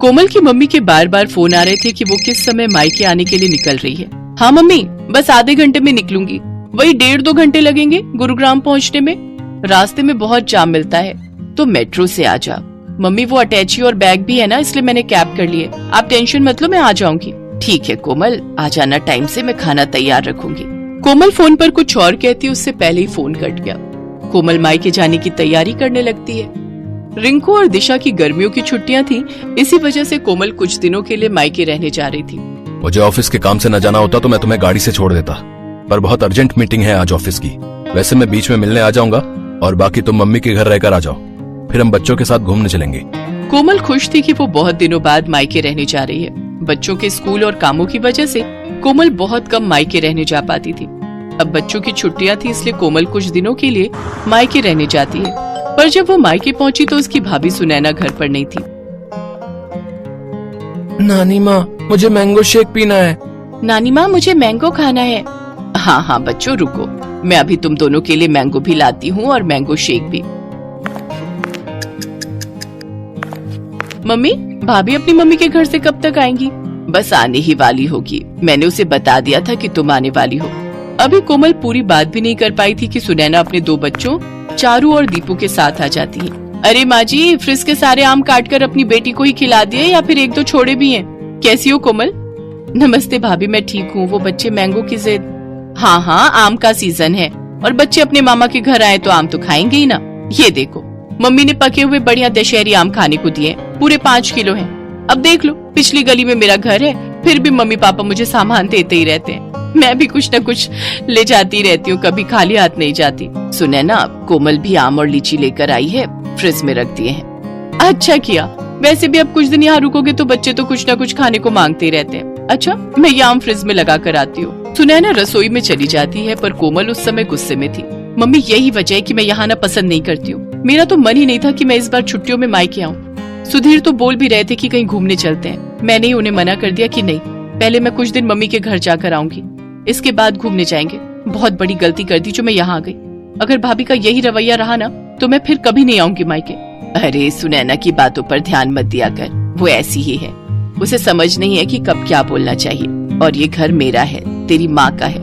कोमल की मम्मी के बार बार फोन आ रहे थे कि वो किस समय मायके आने के लिए निकल रही है। हाँ मम्मी, बस आधे घंटे में निकलूंगी। वही 1.5-2 घंटे लगेंगे गुरुग्राम पहुंचने में। रास्ते में बहुत जाम मिलता है, तो मेट्रो से आ जा। मम्मी वो अटैची और बैग भी है ना, इसलिए मैंने कैब कर लिए। आप टेंशन मत लो, मैं आ जाऊंगी। ठीक है कोमल, आ जाना टाइम से, मैं खाना तैयार रखूंगी। कोमल फोन पर कुछ और कहती, उससे पहले ही फोन कट गया। कोमल मायके जाने की तैयारी करने लगती है। रिंकू और दिशा की गर्मियों की छुट्टियां थी, इसी वजह से कोमल कुछ दिनों के लिए मायके रहने जा रही थी। मुझे ऑफिस के काम से न जाना होता तो मैं तुम्हें गाड़ी से छोड़ देता, पर बहुत अर्जेंट मीटिंग है आज ऑफिस की। वैसे मैं बीच में मिलने आ जाऊंगा और बाकी तुम मम्मी के घर रहकर आ जाओ, फिर हम बच्चों के साथ घूमने चलेंगे। कोमल खुश थी कि वो बहुत दिनों बाद मायके रहने जा रही है। बच्चों के स्कूल और कामों की वजह से कोमल बहुत कम मायके रहने जा पाती थी। अब बच्चों की छुट्टियां थी, इसलिए कोमल कुछ दिनों के लिए मायके रहने जाती है। पर जब वो मायके पहुंची तो उसकी भाभी सुनैना घर पर नहीं थी। नानी माँ, मुझे मैंगो शेक पीना है। नानी माँ, मुझे मैंगो खाना है। हाँ हाँ बच्चों रुको, मैं अभी तुम दोनों के लिए मैंगो भी लाती हूँ और मैंगो शेक भी। मम्मी, भाभी अपनी मम्मी के घर से कब तक आएंगी? बस आने ही वाली होगी, मैंने उसे बता दिया था कि तुम आने वाली हो। अभी कोमल पूरी बात भी नहीं कर पाई थी कि सुनैना अपने 2 बच्चों चारू और दीपू के साथ आ जाती है। अरे माँ जी, फ्रिज के सारे आम काट कर अपनी बेटी को ही खिला दिए या फिर 1-2 छोड़े भी हैं? कैसी हो कोमल? नमस्ते भाभी, मैं ठीक हूँ। वो बच्चे मैंगो की जिद। हाँ हाँ, आम का सीजन है और बच्चे अपने मामा के घर आए तो आम तो खाएंगे ही ना। ये देखो, मम्मी ने पके हुए बढ़िया दशहरी आम खाने को दिए, पूरे 5 किलो हैं। अब देख लो, पिछली गली में मेरा घर है, फिर भी मम्मी पापा मुझे सामान देते ही रहते हैं। मैं भी कुछ न कुछ ले जाती रहती हूँ, कभी खाली हाथ नहीं जाती। सुने ना, कोमल भी आम और लीची लेकर आई है, फ्रिज में रख दिए हैं। अच्छा किया, वैसे भी अब कुछ दिन यहाँ रुकोगे तो बच्चे तो कुछ न कुछ खाने को मांगते ही रहते हैं। अच्छा, मैं ये आम फ्रिज में लगा कर आती हूँ। सुनैना रसोई में चली जाती है, पर कोमल उस समय गुस्से में थी। मम्मी, यही वजह है कि मैं यहाँ आना पसंद नहीं करती हूँ। मेरा तो मन ही नहीं था कि मैं इस बार छुट्टियों में मायके आऊँ। सुधीर तो बोल भी रहे थे कि कहीं घूमने चलते हैं। मैंने ही उन्हें मना कर दिया कि नहीं, पहले मैं कुछ दिन मम्मी के घर जाकर आऊंगी, इसके बाद घूमने जाएंगे। बहुत बड़ी गलती कर दी जो मैं यहाँ आ गई। अगर भाभी का यही रवैया रहा ना तो मैं फिर कभी नहीं आऊंगी मायके। अरे सुनैना की बातों पर ध्यान मत दिया कर, वो ऐसी ही है। उसे समझ नहीं है कि कब क्या बोलना चाहिए। और ये घर मेरा है, तेरी माँ का है।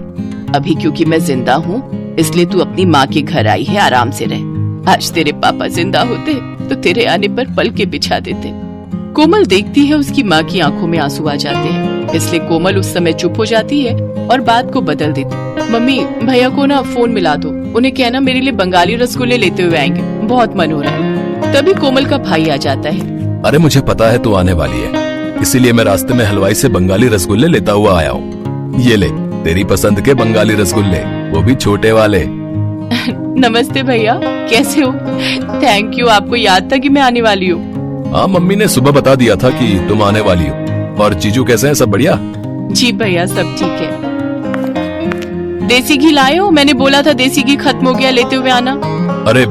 अभी क्योंकि मैं जिंदा हूँ इसलिए तू अपनी माँ के घर आई है, आराम से रह। आज तेरे पापा जिंदा होते तो तेरे आने पर पल के बिछा देते। कोमल देखती है उसकी माँ की आंखों में आंसू आ जाते हैं, इसलिए कोमल उस समय चुप हो जाती है और बात को बदल देती। मम्मी, भैया को ना फोन मिला दो, उन्हें कहना मेरे लिए बंगाली रसगुल्ले लेते हुए आएंगे, बहुत मन हो रहा है। तभी कोमल का भाई आ जाता है। अरे मुझे पता है तू आने वाली है, इसीलिए मैं रास्ते में हलवाई से बंगाली रसगुल्ले लेता हुआ आया हूँ। ये ले, तेरी पसंद के बंगाली रसगुल्ले, वो भी छोटे वाले। नमस्ते भैया, कैसे हो? थैंक यू, आपको याद था कि मैं आने वाली हूँ। हाँ, मम्मी ने सुबह बता दिया था कि तुम आने वाली हो। और जीजू कैसे हैं, सब बढ़िया? जी भैया, सब ठीक है। देसी घी लाए हो? मैंने बोला था देसी घी खत्म हो गया, लेते हुए आना। अरे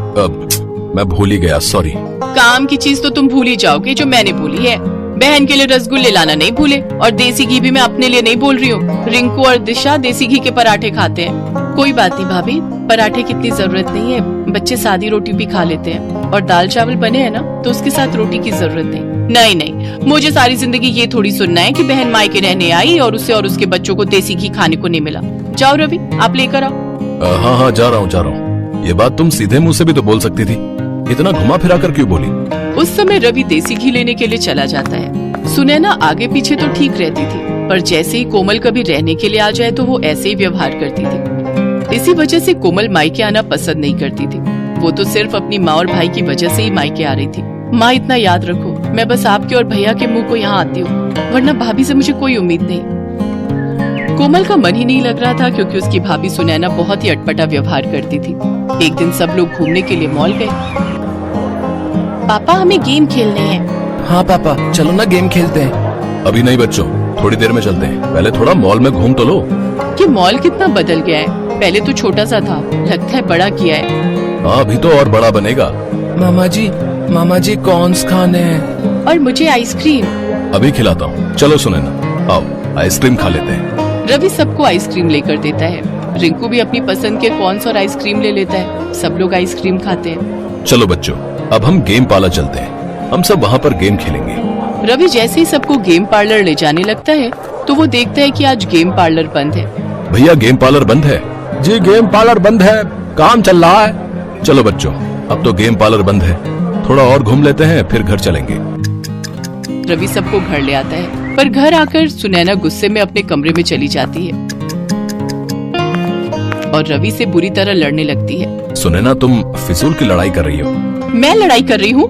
मैं भूल ही गया, सॉरी। काम की चीज तो तुम भूल ही जाओगे जो मैंने बोली है। बहन के लिए रसगुल्ले लाना नहीं भूले, और देसी घी भी मैं अपने लिए नहीं बोल रही हूँ। रिंकू और दिशा देसी घी के पराठे खाते हैं। कोई बात नहीं भाभी, पराठे की इतनी जरूरत नहीं है, बच्चे सादी रोटी भी खा लेते हैं। और दाल चावल बने हैं ना तो उसके साथ रोटी की जरूरत नहीं। नहीं नहीं, मुझे सारी जिंदगी ये थोड़ी सुनना है कि बहन मायके रहने आई और उसे और उसके बच्चों को देसी घी खाने को नहीं मिला। जाओ रवि, आप लेकर आओ। हाँ हाँ, जा रहा हूँ। ये बात तुम सीधे मुंह से भी तो बोल सकती थी, इतना घुमा फिरा कर क्यों बोली? उस समय रवि देसी घी लेने के लिए चला जाता है। सुनैना आगे पीछे तो ठीक रहती थी, पर जैसे ही कोमल कभी रहने के लिए आ जाए तो वो ऐसे ही व्यवहार करती थी। इसी वजह से कोमल मायके आना पसंद नहीं करती थी। वो तो सिर्फ अपनी माँ और भाई की वजह से ही मायके आ रही थी। माँ, इतना याद रखो, मैं बस आपके और भैया के मुंह को यहाँ आती हूँ, वरना भाभी से मुझे कोई उम्मीद नहीं। कोमल का मन ही नहीं लग रहा था, क्योंकि उसकी भाभी सुनैना बहुत ही अटपटा व्यवहार करती थी। एक दिन सब लोग घूमने के लिए मॉल गए। पापा, हमें गेम खेलने हैं। हाँ पापा, चलो ना गेम खेलते हैं। अभी नहीं बच्चों, थोड़ी देर में चलते हैं, पहले थोड़ा मॉल में घूम तो लो। ये मॉल कितना बदल गया है, पहले तो छोटा सा था, लगता है बड़ा किया है। हाँ, अभी तो और बड़ा बनेगा। मामा जी कॉर्न्स खाने हैं। और मुझे आइसक्रीम। अभी खिलाता हूँ, चलो सुनैना, आओ आइसक्रीम खा लेते हैं। रवि सबको आइसक्रीम लेकर देता है। रिंकू भी अपनी पसंद के कॉर्न्स और आइसक्रीम ले लेता है। सब लोग आइसक्रीम खाते हैं। चलो बच्चों, अब हम गेम पार्लर चलते हैं, हम सब वहाँ पर गेम खेलेंगे। रवि जैसे ही सबको गेम पार्लर ले जाने लगता है तो वो देखता है कि आज गेम पार्लर बंद है। भैया गेम पार्लर बंद है। जी गेम पार्लर बंद है, काम चल रहा है। चलो बच्चों, अब तो गेम पार्लर बंद है, थोड़ा और घूम लेते हैं फिर घर चलेंगे। रवि सबको घर ले आता है, पर घर आकर सुनैना गुस्से में अपने कमरे में चली जाती है और रवि से बुरी तरह लड़ने लगती है। सुनैना, तुम फिजूल की लड़ाई कर रही हो। मैं लड़ाई कर रही हूँ?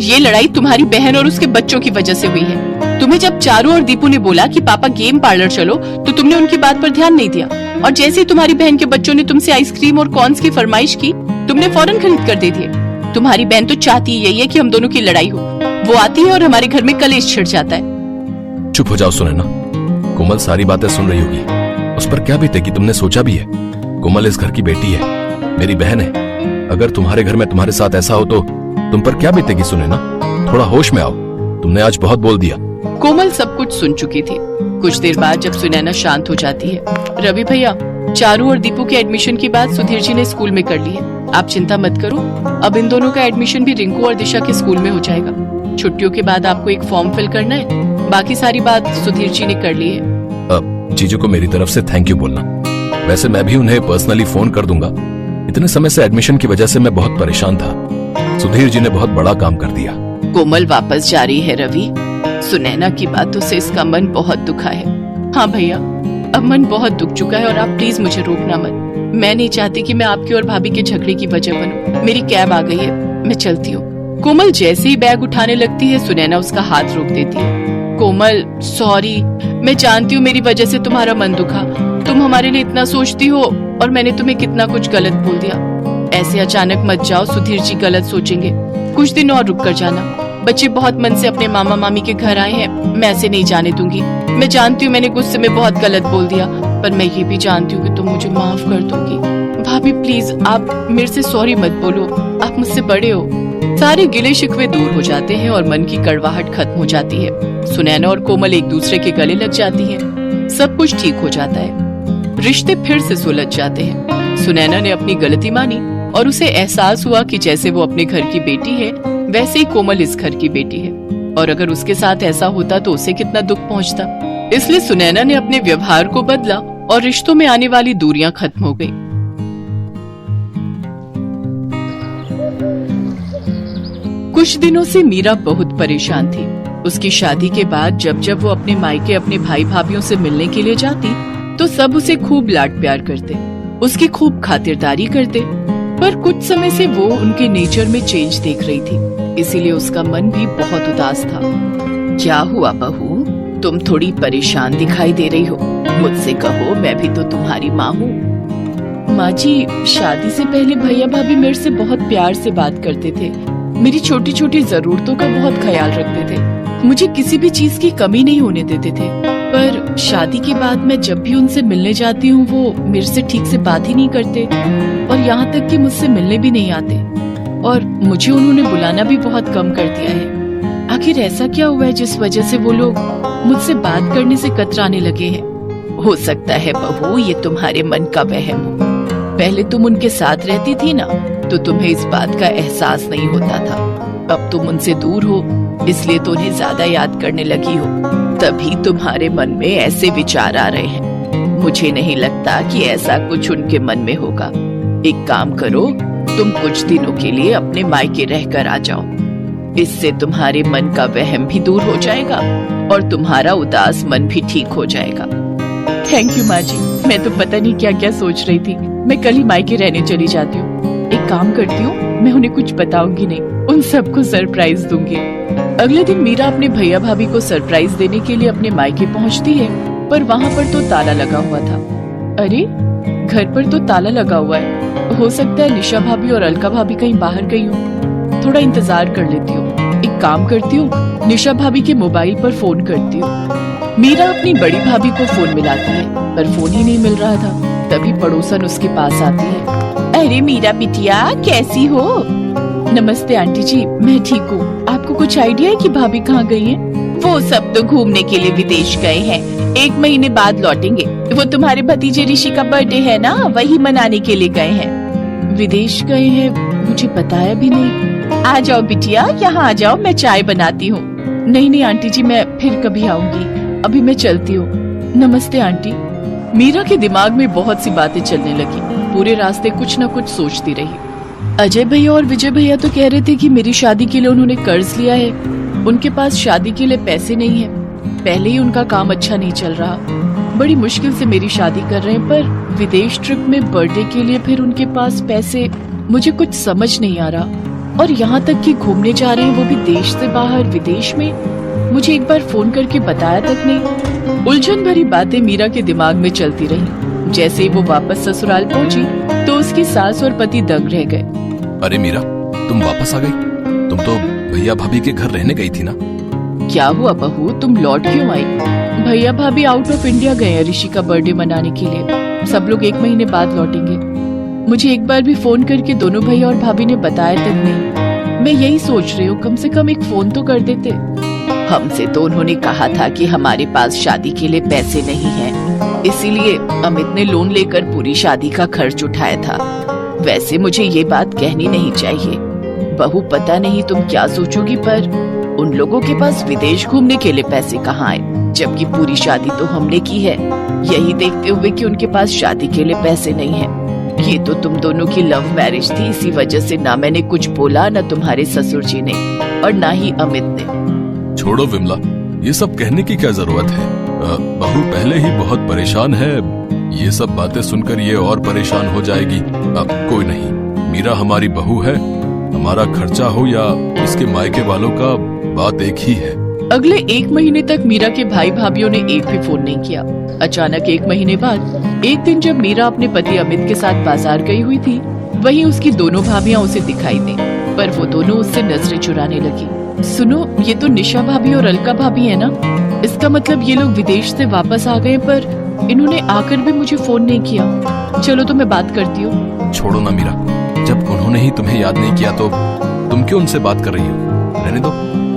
ये लड़ाई तुम्हारी बहन और उसके बच्चों की वजह से हुई है। तुम्हें जब चारू और दीपू ने बोला कि पापा गेम पार्लर चलो तो तुमने उनकी बात पर ध्यान नहीं दिया, और जैसे ही तुम्हारी बहन के बच्चों ने तुमसे आइसक्रीम और कॉर्न्स की फरमाइश की तुमने फौरन खरीद कर दे दिए। तुम्हारी बहन तो चाहती यही है कि हम दोनों की लड़ाई हो। वो आती है और हमारे घर में कलेश छिड़ जाता है। चुप हो जाओ सुनैना, कोमल सारी बातें सुन रही होगी, उस पर क्या बीतेगी तुमने सोचा भी है? कोमल इस घर की बेटी है, मेरी बहन है। अगर तुम्हारे घर में तुम्हारे साथ ऐसा हो तो तुम पर क्या बीतेगी सुनैना? थोड़ा होश में आओ, तुमने आज बहुत बोल दिया। कोमल सब कुछ सुन चुकी थी। कुछ देर बाद जब सुनैना शांत हो जाती है, रवि भैया, चारू और दीपू के एडमिशन की बात सुधीर जी ने स्कूल में कर ली है। आप चिंता मत करो, अब इन दोनों का एडमिशन भी रिंकू और दिशा के स्कूल में हो जाएगा। छुट्टियों के बाद आपको एक फॉर्म फिल करना है, बाकी सारी बात सुधीर जी ने कर ली है। जीजू को मेरी तरफ से थैंक यू बोलना। वैसे मैं भी उन्हें पर्सनली फोन कर दूंगा। इतने समय से एडमिशन की वजह से मैं बहुत परेशान था। सुधीर जी ने बहुत बड़ा काम कर दिया। कोमल वापस जा रही है रवि। सुनैना की बातों से इसका मन बहुत दुखा है। हाँ भैया, अब मन बहुत दुख चुका है और आप प्लीज मुझे रोकना मत। मैं नहीं चाहती कि मैं आपकी और भाभी के झगड़े की वजह बनूं। मेरी कैब आ गई है, मैं चलती हूँ। कोमल जैसे ही बैग उठाने लगती है सुनैना उसका हाथ रोक देती है। कोमल सॉरी, मैं जानती हूँ मेरी वजह से तुम्हारा मन दुखा। तुम हमारे लिए इतना सोचती हो और मैंने तुम्हें कितना कुछ गलत बोल दिया। ऐसे अचानक मत जाओ, सुधीर जी गलत सोचेंगे। कुछ दिन और रुक कर जाना। बच्चे बहुत मन से अपने मामा मामी के घर आए हैं, मैं ऐसे नहीं जाने दूंगी। मैं जानती हूँ मैंने गुस्से में बहुत गलत बोल दिया, पर मैं ये भी जानती हूँ कि तुम मुझे माफ कर दोगी। भाभी प्लीज आप मेरे से सॉरी मत बोलो, आप मुझसे बड़े हो। सारे गिले शिकवे दूर हो जाते हैं और मन की कड़वाहट खत्म हो जाती है। सुनैना और कोमल एक दूसरे के गले लग जाती हैं। सब कुछ ठीक हो जाता है। रिश्ते फिर से सुलझ जाते हैं। सुनैना ने अपनी गलती मानी और उसे एहसास हुआ कि जैसे वो अपने घर की बेटी है वैसे ही कोमल इस घर की बेटी है, और अगर उसके साथ ऐसा होता तो उसे कितना दुख पहुंचता। इसलिए सुनैना ने अपने व्यवहार को बदला और रिश्तों में आने वाली दूरियां खत्म हो गईं। कुछ दिनों से मीरा बहुत परेशान थी। उसकी शादी के बाद जब जब वो अपने मायके अपने भाई भाभीयों से मिलने के लिए जाती तो सब उसे खूब लाड प्यार करते, उसकी खूब खातिरदारी करते। पर कुछ समय से वो उनके नेचर में चेंज देख रही थी, इसीलिए उसका मन भी बहुत उदास था। क्या हुआ बहू, तुम थोड़ी परेशान दिखाई दे रही हो? मुझसे कहो, मैं भी तो तुम्हारी माँ हूँ। माँ जी, शादी से पहले भैया भाभी मेरे से बहुत प्यार से बात करते थे, मेरी छोटी छोटी जरूरतों का बहुत ख्याल रखते थे, मुझे किसी भी चीज की कमी नहीं होने देते थे। पर शादी के बाद मैं जब भी उनसे मिलने जाती हूँ वो मेरे से ठीक से बात ही नहीं करते और यहाँ तक कि मुझसे मिलने भी नहीं आते, और मुझे उन्होंने बुलाना भी बहुत कम कर दिया है। आखिर ऐसा क्या हुआ है जिस वजह से वो लोग मुझसे बात करने से कतराने लगे हैं? हो सकता है बहू ये तुम्हारे मन का वहम हो। पहले तुम उनके साथ रहती थी ना, तो तुम्हें इस बात का एहसास नहीं होता था। अब तुम उनसे दूर हो, इसलिए तो उन्हें ज्यादा याद करने लगी हो, तभी तुम्हारे मन में ऐसे विचार आ रहे हैं। मुझे नहीं लगता कि ऐसा कुछ उनके मन में होगा। एक काम करो, तुम कुछ दिनों के लिए अपने मायके रहकर आ जाओ, इससे तुम्हारे मन का वहम भी दूर हो जाएगा और तुम्हारा उदास मन भी ठीक हो जाएगा। थैंक यू माँ जी, मैं तो पता नहीं क्या क्या सोच रही थी। मैं कल ही मायके रहने चली जाती हूँ। एक काम करती हूँ, मैं उन्हें कुछ बताऊंगी नहीं, उन सबको सरप्राइज दूंगी। अगले दिन मीरा अपने भैया भाभी को सरप्राइज देने के लिए अपने मायके पहुँचती है, पर वहाँ पर तो ताला लगा हुआ था। अरे, घर पर तो ताला लगा हुआ है, हो सकता है निशा भाभी और अलका भाभी कहीं बाहर गई हो। थोड़ा इंतजार कर लेती हूँ। एक काम करती हूँ, निशा भाभी के मोबाइल पर फोन करती हूँ। मीरा अपनी बड़ी भाभी को फोन मिलाती है, पर फोन ही नहीं मिल रहा था। तभी पड़ोसन उसके पास आती है। अरे मीरा बिटिया, कैसी हो? नमस्ते आंटी जी, मैं ठीक हूँ। आपको कुछ आइडिया है कि भाभी कहाँ गई हैं? वो सब तो घूमने के लिए विदेश गए हैं, 1 महीने बाद लौटेंगे। वो तुम्हारे भतीजे ऋषि का बर्थडे है ना, वही मनाने के लिए गए हैं। विदेश गए हैं? मुझे बताया भी नहीं। आ जाओ बिटिया, यहाँ आ जाओ, मैं चाय बनाती हूँ। नहीं नहीं आंटी जी, मैं फिर कभी आऊंगी, अभी मैं चलती हूँ। नमस्ते आंटी। मीरा के दिमाग में बहुत सी बातें चलने लगी। पूरे रास्ते कुछ न कुछ सोचती रही। अजय भैया और विजय भैया तो कह रहे थे कि मेरी शादी के लिए उन्होंने कर्ज लिया है, उनके पास शादी के लिए पैसे नहीं है, पहले ही उनका काम अच्छा नहीं चल रहा, बड़ी मुश्किल से मेरी शादी कर रहे हैं, पर विदेश ट्रिप में बर्थडे के लिए फिर उनके पास पैसे, मुझे कुछ समझ नहीं आ रहा। और यहाँ तक कि घूमने जा रहे हैं, वो भी देश से बाहर, विदेश में, मुझे एक बार फोन करके बताया तक नहीं। उलझन भरी बातें मीरा के दिमाग में चलती रही। जैसे ही वो वापस ससुराल पहुंची तो उसकी सास और पति दंग रह गए। अरे मीरा, तुम वापस आ गई? तुम तो भैया भाभी के घर रहने गई थी ना? क्या हुआ बहू, तुम लौट क्यों आई? भैया भाभी आउट ऑफ इंडिया गए हैं ऋषि का बर्थडे मनाने के लिए, सब लोग 1 महीने बाद लौटेंगे। मुझे एक बार भी फोन करके दोनों भैया और भाभी ने बताया तक नहीं। मैं यही सोच रही हूँ, कम से कम एक फोन तो कर देते। हमसे तो उन्होंने कहा था कि हमारे पास शादी के लिए पैसे नहीं हैं, इसीलिए अमित ने लोन लेकर पूरी शादी का खर्च उठाया था। वैसे मुझे ये बात कहनी नहीं चाहिए बहू, पता नहीं तुम क्या सोचोगी, पर उन लोगों के पास विदेश घूमने के लिए पैसे कहाँ आए, जबकि पूरी शादी तो हमने की है, यही देखते हुए कि उनके पास शादी के लिए पैसे नहीं है। ये तो तुम दोनों की लव मैरिज थी, इसी वजह से ना मैंने कुछ बोला, ना तुम्हारे ससुर जी ने और ना ही अमित ने। छोड़ो विमला, ये सब कहने की क्या जरूरत है? बहू पहले ही बहुत परेशान है, ये सब बातें सुनकर ये और परेशान हो जाएगी। अब कोई नहीं, मीरा हमारी बहू है, हमारा खर्चा हो या इसके मायके वालों का, बात एक ही है। अगले 1 महीने तक मीरा के भाई भाभीियों ने एक भी फोन नहीं किया। अचानक 1 महीने बाद एक दिन जब मीरा अपने पति अमित के साथ बाजार गई हुई थी, वहीं उसकी दोनों भाभियां उसे दिखाई दी, पर वो दोनों उससे नजरें चुराने लगी। सुनो, ये तो निशा भाभी और अलका भाभी है ना? इसका मतलब ये लोग विदेश से वापस आ गए, पर इन्होंने आकर भी मुझे फोन नहीं किया। चलो तो मैं बात करती हूँ। छोड़ो ना मीरा, जब उन्होंने ही तुम्हें याद नहीं किया तो तुम क्यों उनसे बात कर रही हो? रहने दो।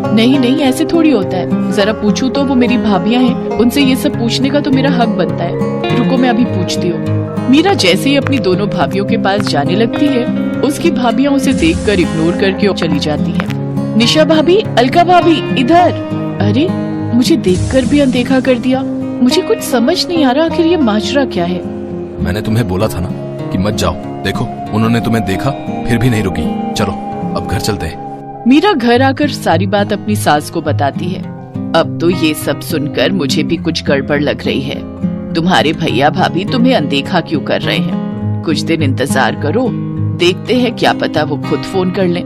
नहीं नहीं, ऐसे थोड़ी होता है, जरा पूछूं तो वो मेरी भाभियां हैं, उनसे ये सब पूछने का तो मेरा हक बनता है। रुको मैं अभी पूछती हूँ। मीरा जैसे ही अपनी दोनों भाभियों के पास जाने लगती है, उसकी भाभियां उसे देखकर इग्नोर करके चली जाती हैं। निशा भाभी, अलका भाभी, इधर। अरे, मुझे देखकर भी अनदेखा कर दिया। मुझे कुछ समझ नहीं आ रहा, आखिर ये माजरा क्या है? मैंने तुम्हें बोला था ना कि मत जाओ, देखो उन्होंने तुम्हें देखा फिर भी नहीं रुकी। चलो अब घर चलते हैं। मीरा घर आकर सारी बात अपनी सास को बताती है। अब तो ये सब सुनकर मुझे भी कुछ गड़बड़ लग रही है। तुम्हारे भैया भाभी तुम्हें अनदेखा क्यों कर रहे हैं? कुछ दिन इंतजार करो, देखते हैं, क्या पता वो खुद फोन कर लें।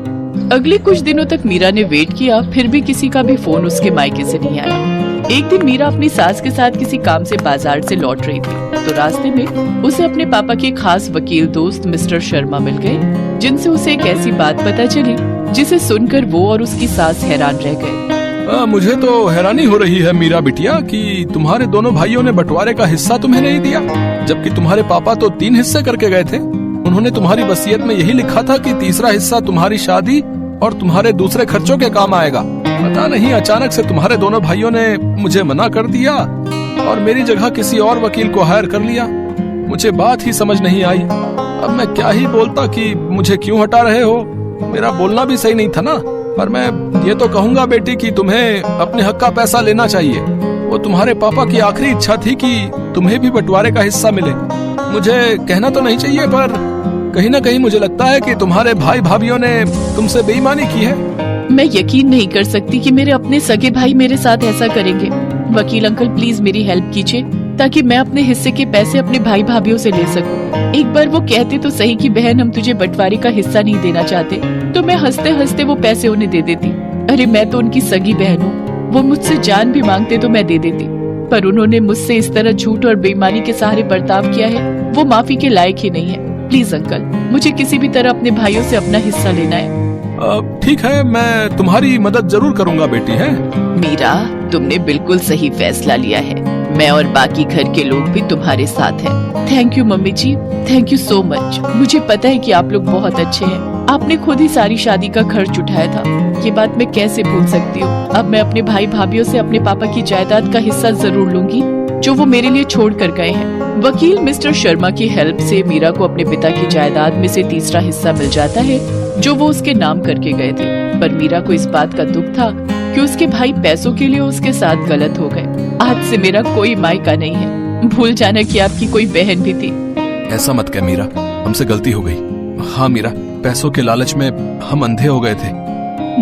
अगले कुछ दिनों तक मीरा ने वेट किया, फिर भी किसी का भी फोन उसके मायके से नहीं आया। एक दिन मीरा अपनी सास के साथ किसी काम से बाजार से लौट रही थी, तो रास्ते में उसे अपने पापा के खास वकील दोस्त मिस्टर शर्मा मिल गए, जिनसे उसे एक ऐसी बात पता चली जिसे सुनकर वो और उसकी सास हैरान रह गए। मुझे तो हैरानी हो रही है मीरा बिटिया कि तुम्हारे दोनों भाइयों ने बंटवारे का हिस्सा तुम्हें नहीं दिया, जबकि तुम्हारे पापा तो 3 हिस्से करके गए थे। उन्होंने तुम्हारी वसीयत में यही लिखा था कि तीसरा हिस्सा तुम्हारी शादी और तुम्हारे दूसरे खर्चों के काम आएगा। पता नहीं अचानक से तुम्हारे दोनों भाइयों ने मुझे मना कर दिया और मेरी जगह किसी और वकील को हायर कर लिया। मुझे बात ही समझ नहीं आई। अब मैं क्या ही बोलता कि मुझे क्यों हटा रहे हो? मेरा बोलना भी सही नहीं था ना, पर मैं ये तो कहूँगा बेटी कि तुम्हें अपने हक का पैसा लेना चाहिए। वो तुम्हारे पापा की आखिरी इच्छा थी कि तुम्हें भी बंटवारे का हिस्सा मिले। मुझे कहना तो नहीं चाहिए, पर कहीं ना कहीं मुझे लगता है कि तुम्हारे भाई भाभीियों ने तुमसे बेईमानी की है। मैं यकीन नहीं कर सकती कि मेरे अपने सगे भाई मेरे साथ ऐसा करेंगे। वकील अंकल प्लीज मेरी हेल्प कीजिए, ताकि मैं अपने हिस्से के पैसे अपने भाई भाभीियों से ले सकूं। एक बार वो कहते तो सही कि बहन हम तुझे बंटवारे का हिस्सा नहीं देना चाहते, तो मैं हंसते हंसते वो पैसे उन्हें दे देती। अरे मैं तो उनकी सगी बहन हूँ, वो मुझसे जान भी मांगते तो मैं दे देती, पर उन्होंने मुझसे इस तरह झूठ और बेईमानी के सहारे बर्ताव किया है, वो माफी के लायक ही नहीं है। प्लीज अंकल, मुझे किसी भी तरह अपने भाइयों से अपना हिस्सा लेना है। ठीक है, मैं तुम्हारी मदद जरूर करूंगा बेटी। है मीरा, तुमने बिल्कुल सही फैसला लिया है। मैं और बाकी घर के लोग भी तुम्हारे साथ हैं। Thank you mummy ji, thank you so much. मुझे पता है कि आप लोग बहुत अच्छे हैं। आपने खुद ही सारी शादी का खर्च उठाया था, ये बात मैं कैसे भूल सकती हूँ। अब मैं अपने भाई भाभीियों से अपने पापा की जायदाद का हिस्सा जरूर लूंगी, जो वो मेरे लिए छोड़ कर गए हैं। वकील मिस्टर शर्मा की हेल्प से मीरा को अपने पिता की जायदाद में से तीसरा हिस्सा मिल जाता है, जो वो उसके नाम करके गए थे। पर मीरा को इस बात का दुख था कि उसके भाई पैसों के लिए उसके साथ गलत हो गए। आज से मेरा कोई मायका नहीं है। भूल जाना कि आपकी कोई बहन भी थी। ऐसा मत कह मीरा, हमसे गलती हो गई। हाँ मीरा, पैसों के लालच में हम अंधे हो गए थे।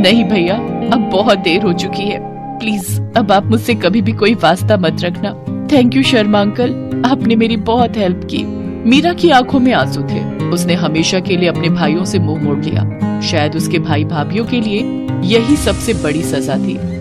नहीं भैया, अब बहुत देर हो चुकी है। प्लीज अब आप मुझसे कभी भी कोई वास्ता मत रखना। थैंक यू शर्मा अंकल, आपने मेरी बहुत हेल्प की। मीरा की आंखों में आंसू थे। उसने हमेशा के लिए अपने भाइयों से मुंह मोड़ लिया। शायद उसके भाई भाभीियों के लिए यही सबसे बड़ी सजा थी।